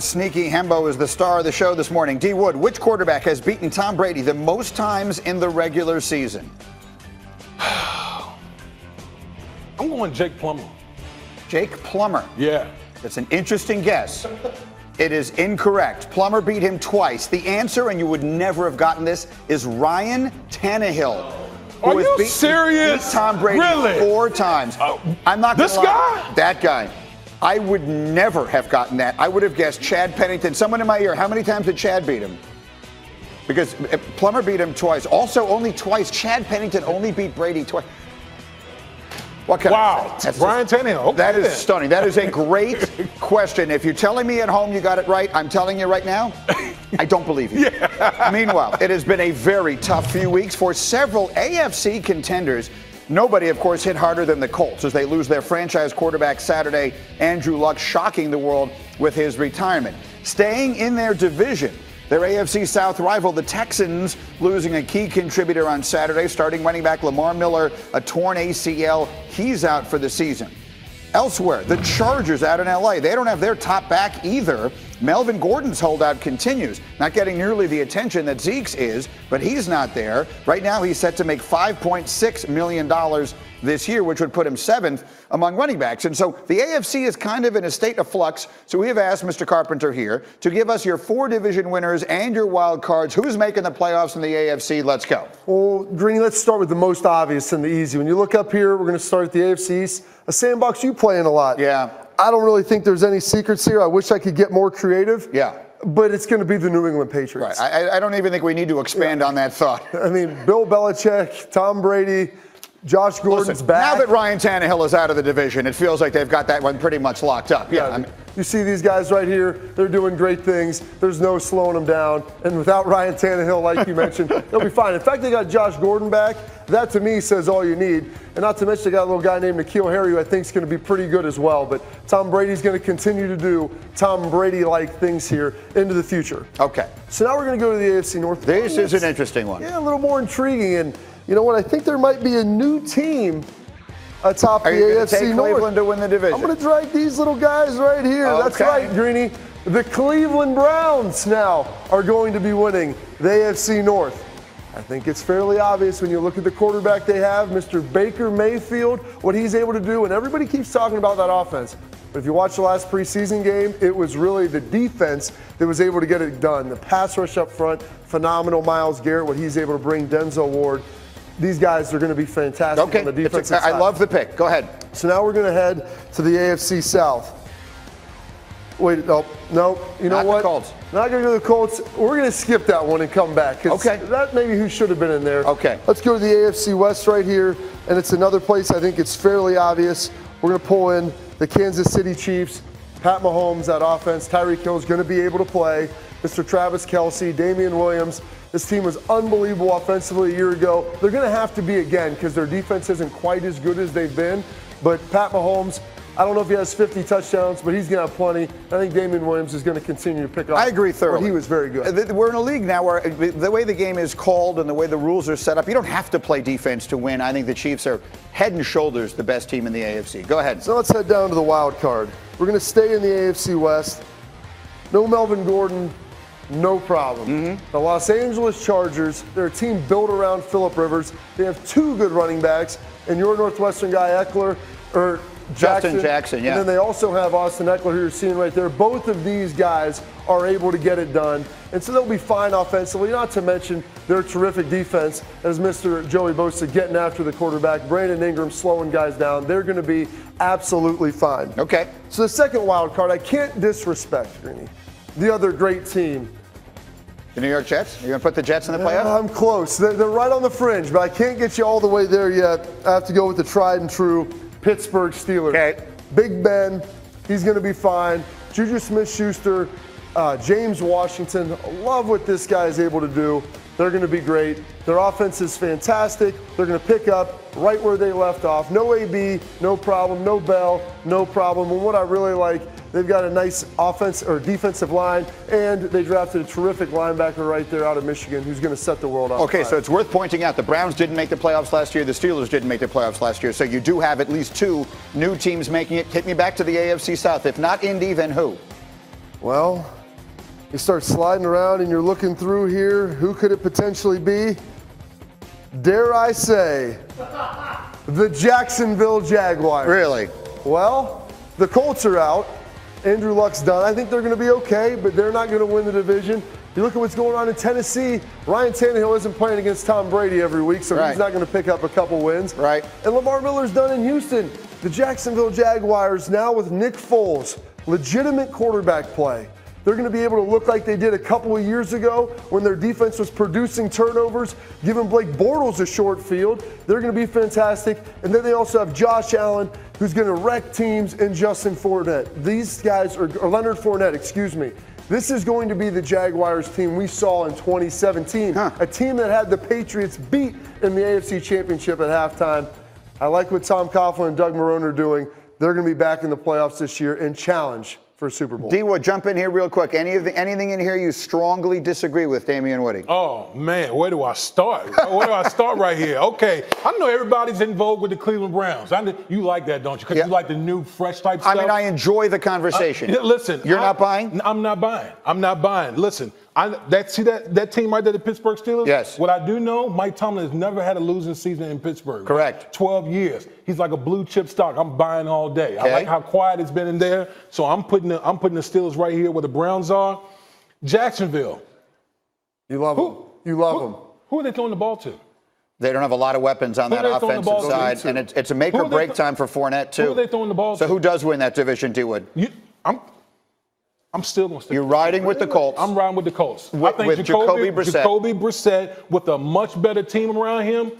Sneaky Hembo is the star of the show this morning. D. Wood, which quarterback has beaten Tom Brady the most times in the regular season? I'm going Jake Plummer. Jake Plummer. Yeah. That's an interesting guess. It is incorrect. Plummer beat him twice. The answer, and you would never have gotten this, is Ryan Tannehill. Are you serious? Beat Tom Brady really? 4 times. I'm not gonna This lie. guy? That guy. I would never have gotten that. I would have guessed Chad Pennington. Someone in my ear. How many times did Chad beat him? Because Plummer beat him twice. Also, only twice. Chad Pennington only beat Brady twice. What kind wow. That's Ryan Tannehill. Okay, that is stunning. That is a great question. If you're telling me at home you got it right, I'm telling you right now, I don't believe you. Yeah. Meanwhile, it has been a very tough few weeks for several AFC contenders. Nobody, of course, hit harder than the Colts as they lose their franchise quarterback Saturday, Andrew Luck, shocking the world with his retirement. Staying in their division, their AFC South rival, the Texans, losing a key contributor on Saturday, starting running back Lamar Miller, a torn ACL. He's out for the season. Elsewhere, the Chargers out in LA. They don't have their top back either. Melvin Gordon's holdout continues, not getting nearly the attention that Zeke's is, but he's not there. Right now, he's set to make $5.6 million this year, which would put him 7th among running backs. And so the AFC is kind of in a state of flux. So we have asked Mr. Carpenter here to give us your 4 division winners and your wild cards. Who's making the playoffs in the AFC? Let's go. Well, Greeny, let's start with the most obvious and the easy. When you look up here, we're going to start at the AFC East, a sandbox you play in a lot. Yeah. I don't really think there's any secrets here. I wish I could get more creative. Yeah. But it's going to be the New England Patriots. Right. I don't even think we need to expand on that thought. I mean, Bill Belichick, Tom Brady, Josh Gordon's back. Now that Ryan Tannehill is out of the division, it feels like they've got that one pretty much locked up. Yeah. You see these guys right here, they're doing great things. There's no slowing them down. And without Ryan Tannehill, like you mentioned, they'll be fine. In fact, they got Josh Gordon back. That, to me, says all you need. And not to mention, they got a little guy named N'Keal Harry, who I think is going to be pretty good as well. But Tom Brady's going to continue to do Tom Brady-like things here into the future. Okay. So now we're going to go to the AFC North. This is an interesting one. Yeah, a little more intriguing. And you know what? I think there might be a new team atop the AFC North. Are you going to take Cleveland to win the division? I'm going to drag these little guys right here. Okay. That's right, Greeny. The Cleveland Browns now are going to be winning the AFC North. I think it's fairly obvious when you look at the quarterback they have, Mr. Baker Mayfield, what he's able to do, and everybody keeps talking about that offense. But if you watch the last preseason game, it was really the defense that was able to get it done. The pass rush up front, phenomenal. Myles Garrett, what he's able to bring, Denzel Ward. These guys are going to be fantastic on the defensive side. I love the pick. Go ahead. So now we're going to head to the AFC South. Wait, no. You know what? The Colts. Not going to go to the Colts. We're going to skip that one and come back. Okay. That maybe who should have been in there. Okay. Let's go to the AFC West right here, and it's another place I think it's fairly obvious. We're going to pull in the Kansas City Chiefs. Pat Mahomes, that offense. Tyreek Hill is going to be able to play. Mr. Travis Kelce, Damian Williams. This team was unbelievable offensively a year ago. They're going to have to be again because their defense isn't quite as good as they've been. But Pat Mahomes, I don't know if he has 50 touchdowns, but he's going to have plenty. I think Damian Williams is going to continue to pick up. I agree thoroughly. He was very good. We're in a league now where the way the game is called and the way the rules are set up, you don't have to play defense to win. I think the Chiefs are head and shoulders the best team in the AFC. Go ahead. So let's head down to the wild card. We're going to stay in the AFC West. No Melvin Gordon. No problem. The Los Angeles Chargers, they're a team built around Phillip Rivers. They have 2 good running backs, and your Northwestern guy, Eckler, or Justin Jackson, yeah. And then they also have Austin Eckler, who you're seeing right there. Both of these guys are able to get it done, and so they'll be fine offensively, not to mention their terrific defense as Mr. Joey Bosa getting after the quarterback, Brandon Ingram slowing guys down. They're going to be absolutely fine. Okay. So the second wild card, I can't disrespect, Greeny. The other great team. The New York Jets? You're going to put the Jets in the playoffs? I'm close. They're right on the fringe, but I can't get you all the way there yet. I have to go with the tried and true Pittsburgh Steelers. Okay. Big Ben, he's going to be fine. Juju Smith-Schuster, James Washington. Love what this guy is able to do. They're going to be great. Their offense is fantastic. They're going to pick up right where they left off. No AB, no problem. No Bell, no problem. And what I really like, they've got a nice offense or defensive line, and they drafted a terrific linebacker right there out of Michigan who's going to set the world on Okay, fire. so it's worth pointing out the Browns didn't make the playoffs last year. The Steelers didn't make the playoffs last year. So you do have at least 2 new teams making it. Take me back to the AFC South. If not Indy, then who? Well, you start sliding around and you're looking through here. Who could it potentially be? Dare I say, the Jacksonville Jaguars. Really? Well, the Colts are out. Andrew Luck's done. I think they're going to be okay, but they're not going to win the division. You look at what's going on in Tennessee. Ryan Tannehill isn't playing against Tom Brady every week, so he's not going to pick up a couple wins. Right. And Lamar Miller's done in Houston. The Jacksonville Jaguars now with Nick Foles, legitimate quarterback play. They're going to be able to look like they did a couple of years ago when their defense was producing turnovers, giving Blake Bortles a short field. They're going to be fantastic. And then they also have Josh Allen, who's going to wreck teams, and Justin Fournette. These guys are Leonard Fournette, excuse me. This is going to be the Jaguars team we saw in 2017, a team that had the Patriots beat in the AFC Championship at halftime. I like what Tom Coughlin and Doug Marrone are doing. They're going to be back in the playoffs this year and challenge for a Super Bowl. D-Wood, jump in here real quick. Anything in here you strongly disagree with, Damian Woody? Oh, man, where do I start? Where do I start right here? Okay, I know everybody's in vogue with the Cleveland Browns. You like that, don't you? Because you like the new, fresh type stuff. I mean, I enjoy the conversation. Listen. You're not buying? I'm not buying. I'm not buying. Listen, that team right there, the Pittsburgh Steelers? Yes. What I do know, Mike Tomlin has never had a losing season in Pittsburgh. Correct. 12 years. He's like a blue chip stock. I'm buying all day. Okay. I like how quiet it's been in there. So I'm putting the Steelers right here where the Browns are. Jacksonville. You love them. You love them. Who are they throwing the ball to? They don't have a lot of weapons on that offensive side, and it's a make or break time for Fournette, too. Who are they throwing the ball to? So who does win that division, D-Wood? I'm still going to stick. You're riding with the Colts. I'm riding with the Colts. I think Jacoby Brissett, with a much better team around him,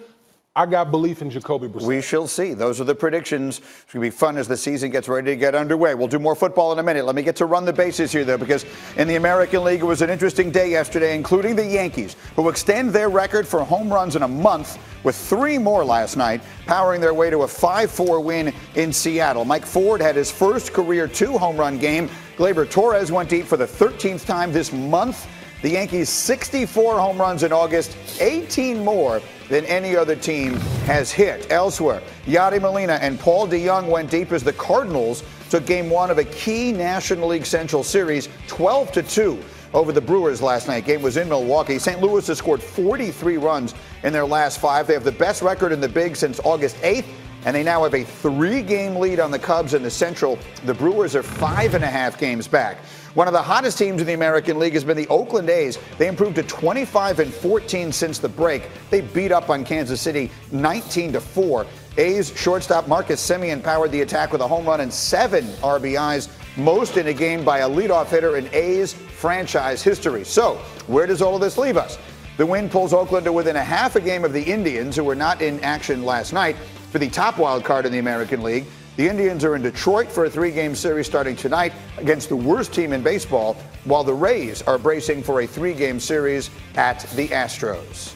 I got belief in Jacoby Brissett. We shall see. Those are the predictions. It's going to be fun as the season gets ready to get underway. We'll do more football in a minute. Let me get to run the bases here, though, because in the American League, it was an interesting day yesterday, including the Yankees, who extend their record for home runs in a month with 3 more last night, powering their way to a 5-4 win in Seattle. Mike Ford had his first career 2-home-run game. Gleyber Torres went deep for the 13th time this month. The Yankees 64 home runs in August, 18 more than any other team has hit. Elsewhere, Yadi Molina and Paul DeJong went deep as the Cardinals took Game 1 of a key National League Central Series 12-2 over the Brewers last night. Game was in Milwaukee. St. Louis has scored 43 runs in their last 5. They have the best record in the Big since August 8th. And they now have a 3-game lead on the Cubs in the Central. The Brewers are 5.5 games back. One of the hottest teams in the American League has been the Oakland A's. They improved to 25-14 since the break. They beat up on Kansas City 19-4. A's shortstop Marcus Semien powered the attack with a home run and 7 RBIs, most in a game by a leadoff hitter in A's franchise history. So, where does all of this leave us? The win pulls Oakland to within a half a game of the Indians, who were not in action last night for the top wild card in the American League. The Indians are in Detroit for a 3-game series starting tonight against the worst team in baseball, while the Rays are bracing for a 3-game series at the Astros.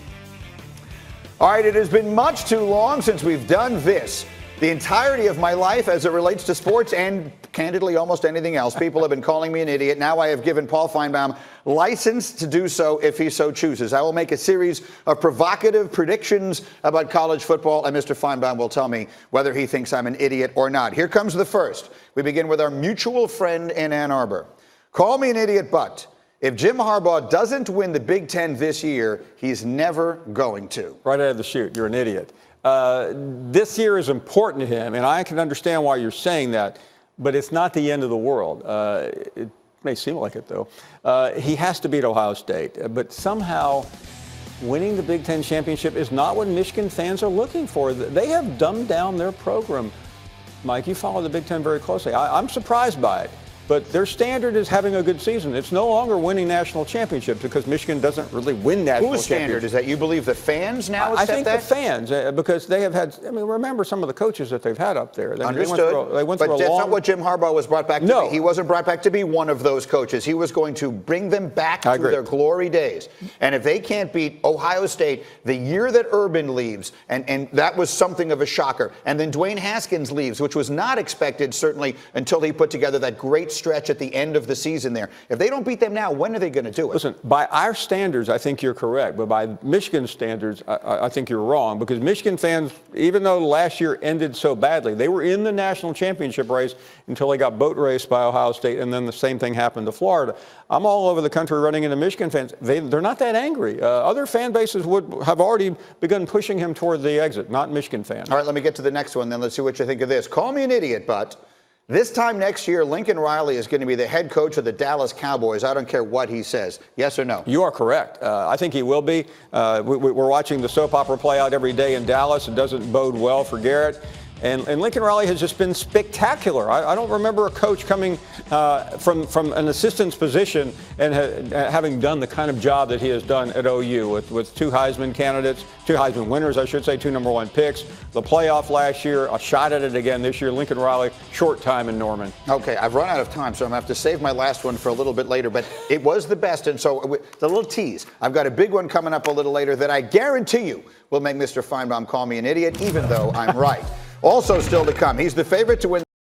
All right, it has been much too long since we've done this. The entirety of my life as it relates to sports and, candidly, almost anything else. People have been calling me an idiot. Now I have given Paul Feinbaum license to do so if he so chooses. I will make a series of provocative predictions about college football, and Mr. Feinbaum will tell me whether he thinks I'm an idiot or not. Here comes the first. We begin with our mutual friend in Ann Arbor. Call me an idiot, but if Jim Harbaugh doesn't win the Big Ten this year, he's never going to. Right out of the chute, you're an idiot. This year is important to him, and I can understand why you're saying that, but it's not the end of the world. It may seem like it, though. He has to beat Ohio State, but somehow winning the Big Ten championship is not what Michigan fans are looking for. They have dumbed down their program. Mike, you follow the Big Ten very closely. I'm surprised by it. But their standard is having a good season. It's no longer winning national championships because Michigan doesn't really win national championships. Whose standard is that? You believe the fans now accept that? I think the fans, because they have had, I mean, remember some of the coaches that they've had up there. Understood. They went through but that's not what Jim Harbaugh was brought back to be. He wasn't brought back to be one of those coaches. He was going to bring them back to their glory days. And if they can't beat Ohio State the year that Urban leaves, and that was something of a shocker, and then Dwayne Haskins leaves, which was not expected, certainly, until he put together that great stretch at the end of the season there. If they don't beat them now, when are they going to do it? Listen, by our standards, I think you're correct. But by Michigan standards, I think you're wrong. Because Michigan fans, even though last year ended so badly, they were in the national championship race until they got boat raced by Ohio State, and then the same thing happened to Florida. I'm all over the country running into Michigan fans. They're not that angry. Other fan bases would have already begun pushing him toward the exit, not Michigan fans. All right, let me get to the next one then. Let's see what you think of this. Call me an idiot, but this time next year, Lincoln Riley is going to be the head coach of the Dallas Cowboys. I don't care what he says. Yes or no? You are correct. I think he will be. We're watching the soap opera play out every day in Dallas. It doesn't bode well for Garrett. And Lincoln Riley has just been spectacular. I don't remember a coach coming from an assistant's position and having done the kind of job that he has done at OU with two Heisman candidates, two Heisman winners, I should say, two #1 picks, the playoff last year, a shot at it again this year. Lincoln Riley, short time in Norman. Okay, I've run out of time, so I'm going to have to save my last one for a little bit later, but it was the best, and so it's a little tease. I've got a big one coming up a little later that I guarantee you will make Mr. Feinbaum call me an idiot, even though I'm right. Also still to come, he's the favorite to win